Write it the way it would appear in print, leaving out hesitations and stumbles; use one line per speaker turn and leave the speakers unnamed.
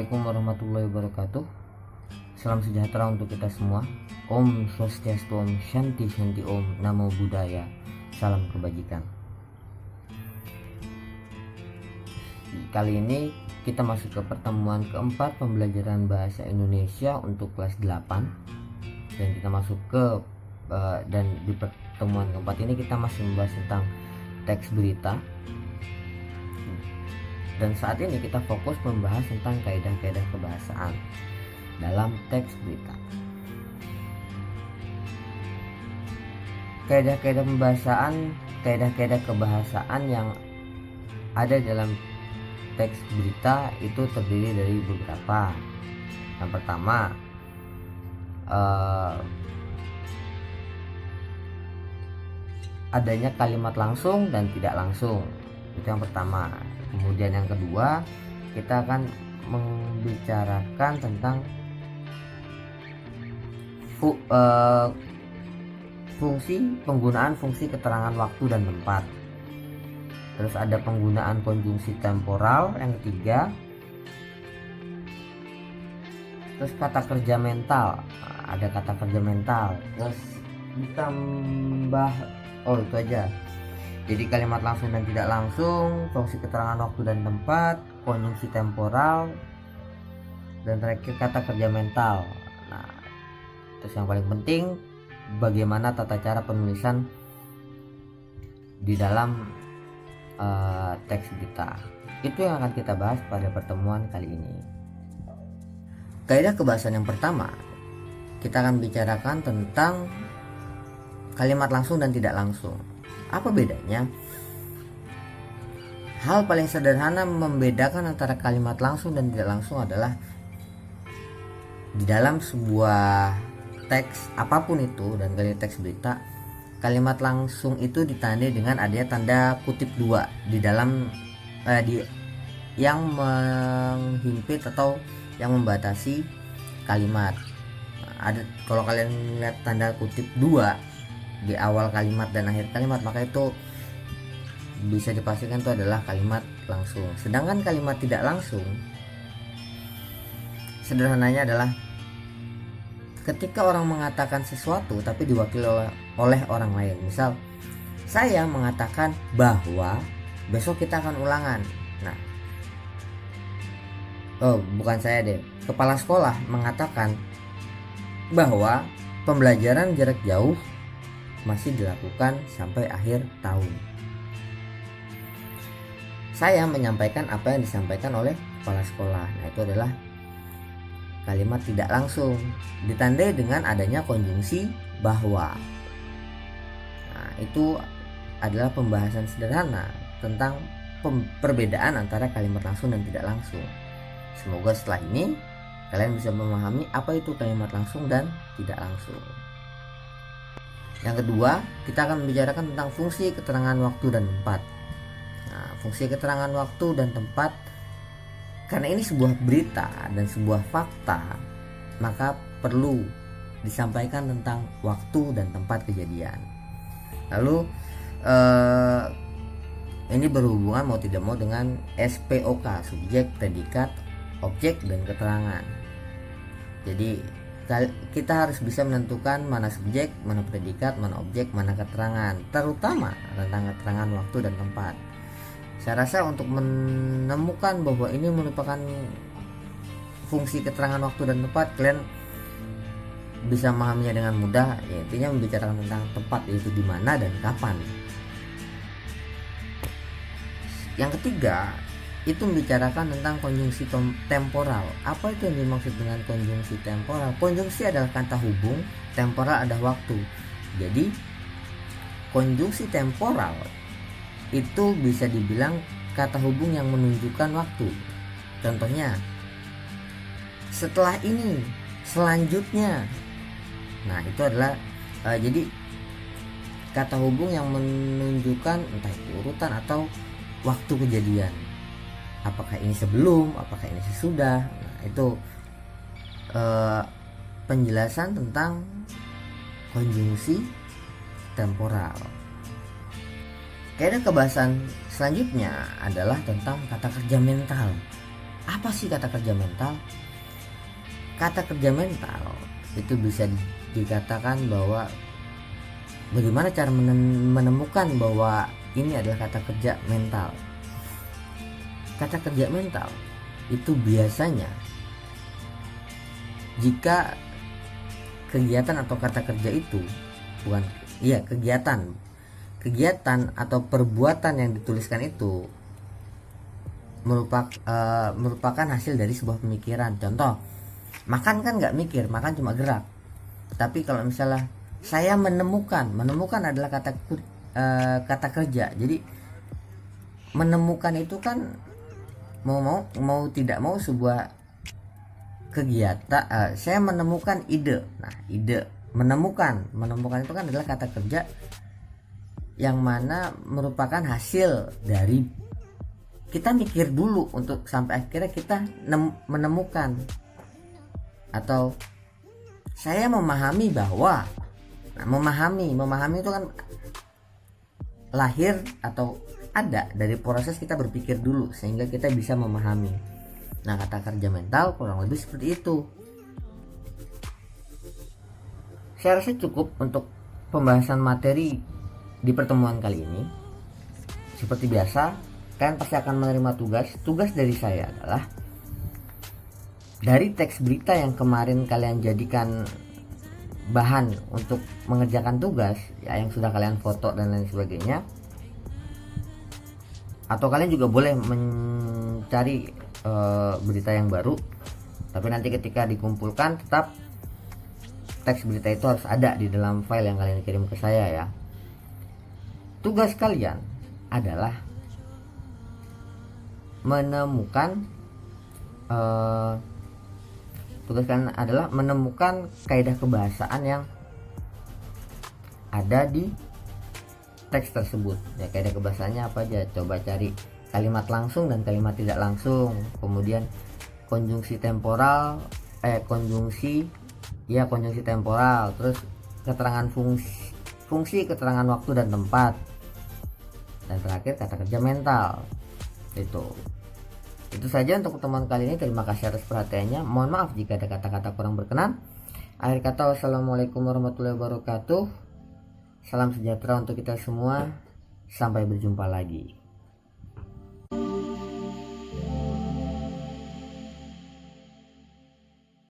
Assalamualaikum warahmatullahi wabarakatuh. Salam sejahtera untuk kita semua. Om Swastiastu, Om Shanti Shanti, Om Namo Buddhaya. Salam kebajikan. Kali ini kita masuk ke pertemuan keempat pembelajaran bahasa Indonesia untuk kelas 8. Dan kita masuk ke dan di pertemuan keempat ini kita masih membahas tentang teks berita. Dan saat ini kita fokus membahas tentang kaidah-kaidah kebahasaan dalam teks berita. Kaidah-kaidah kebahasaan yang ada dalam teks berita itu terdiri dari beberapa. Yang pertama, adanya kalimat langsung dan tidak langsung. Itu yang pertama. Kemudian yang kedua, kita akan membicarakan tentang penggunaan fungsi keterangan waktu dan tempat. Terus ada penggunaan konjungsi temporal yang ketiga. Terus kata kerja mental, ada kata kerja mental. Terus ditambah itu aja. Jadi kalimat langsung dan tidak langsung, fungsi keterangan waktu dan tempat, konjungsi temporal, dan terakhir kata kerja mental. Nah, terus yang paling penting, bagaimana tata cara penulisan di dalam teks berita. Itu yang akan kita bahas pada pertemuan kali ini. Kaidah kebahasaan yang pertama, kita akan bicarakan tentang kalimat langsung dan tidak langsung. Apa bedanya? Hal paling sederhana membedakan antara kalimat langsung dan tidak langsung adalah di dalam sebuah teks apapun itu, dan kali teks berita, kalimat langsung itu ditandai dengan adanya tanda kutip dua di dalam yang menghimpit atau yang membatasi kalimat. Kalau kalian lihat tanda kutip dua di awal kalimat dan akhir kalimat, maka itu bisa dipastikan itu adalah kalimat langsung. Sedangkan kalimat tidak langsung, sederhananya adalah ketika orang mengatakan sesuatu tapi diwakili oleh orang lain. Misal, saya mengatakan bahwa besok kita akan ulangan. Nah, bukan saya deh, kepala sekolah mengatakan bahwa pembelajaran jarak jauh masih dilakukan sampai akhir tahun. Saya menyampaikan apa yang disampaikan oleh kepala sekolah. Nah, itu adalah kalimat tidak langsung, ditandai dengan adanya konjungsi bahwa. Nah, itu adalah pembahasan sederhana tentang perbedaan antara kalimat langsung dan tidak langsung. Semoga setelah ini kalian bisa memahami apa itu kalimat langsung dan tidak langsung. Yang kedua, kita akan membicarakan tentang fungsi keterangan waktu dan tempat. Nah, fungsi keterangan waktu dan tempat, karena ini sebuah berita dan sebuah fakta, maka perlu disampaikan tentang waktu dan tempat kejadian. Lalu ini berhubungan mau tidak mau dengan SPOK, subjek, predikat, objek, dan keterangan. Jadi kita harus bisa menentukan mana subjek, mana predikat, mana objek, mana keterangan, terutama tentang keterangan waktu dan tempat. Saya rasa untuk menemukan bahwa ini merupakan fungsi keterangan waktu dan tempat, kalian bisa memahaminya dengan mudah. Ya, intinya membicarakan tentang tempat, yaitu di mana dan kapan. Yang ketiga, itu membicarakan tentang konjungsi temporal. Apa itu yang dimaksud dengan konjungsi temporal? Konjungsi adalah kata hubung, temporal adalah waktu. Jadi konjungsi temporal itu bisa dibilang kata hubung yang menunjukkan waktu. Contohnya, setelah ini, selanjutnya. Nah, itu adalah jadi kata hubung yang menunjukkan entah itu urutan atau waktu kejadian. Apakah ini sebelum, apakah ini sesudah. Nah, itu penjelasan tentang konjungsi temporal. Kaidah kebahasaan selanjutnya adalah tentang kata kerja mental. Apa sih kata kerja mental? Kata kerja mental itu bisa dikatakan bahwa bagaimana cara menemukan bahwa ini adalah kata kerja mental. Kata kerja mental itu biasanya jika kegiatan atau kata kerja itu kegiatan atau perbuatan yang dituliskan itu merupakan hasil dari sebuah pemikiran. Contoh, makan kan nggak mikir, makan cuma gerak. Tapi kalau misalnya saya menemukan adalah kata kerja. Jadi menemukan itu kan mau tidak mau sebuah kegiatan. Saya menemukan ide. Nah, ide menemukan itu kan adalah kata kerja yang mana merupakan hasil dari kita mikir dulu untuk sampai akhirnya kita menemukan. Atau saya memahami bahwa, nah, memahami itu kan lahir atau ada dari proses kita berpikir dulu sehingga kita bisa memahami. Nah, kata kerja mental kurang lebih seperti itu. Saya rasa cukup untuk pembahasan materi di pertemuan kali ini. Seperti biasa, kalian pasti akan menerima tugas dari saya adalah dari teks berita yang kemarin kalian jadikan bahan untuk mengerjakan tugas ya, yang sudah kalian foto dan lain sebagainya, atau kalian juga boleh mencari berita yang baru, tapi nanti ketika dikumpulkan tetap teks berita itu harus ada di dalam file yang kalian kirim ke saya ya. Tugas kalian adalah menemukan kaidah kebahasaan yang ada di teks tersebut. Ya, kaidah kebahasaannya apa aja? Coba cari kalimat langsung dan kalimat tidak langsung. Kemudian konjungsi temporal, konjungsi temporal. Terus keterangan fungsi, keterangan waktu dan tempat. Dan terakhir kata kerja mental. Itu saja untuk pertemuan kali ini. Terima kasih atas perhatiannya. Mohon maaf jika ada kata-kata kurang berkenan. Akhir kata, wassalamualaikum warahmatullahi wabarakatuh. Salam sejahtera untuk kita semua. Sampai berjumpa lagi.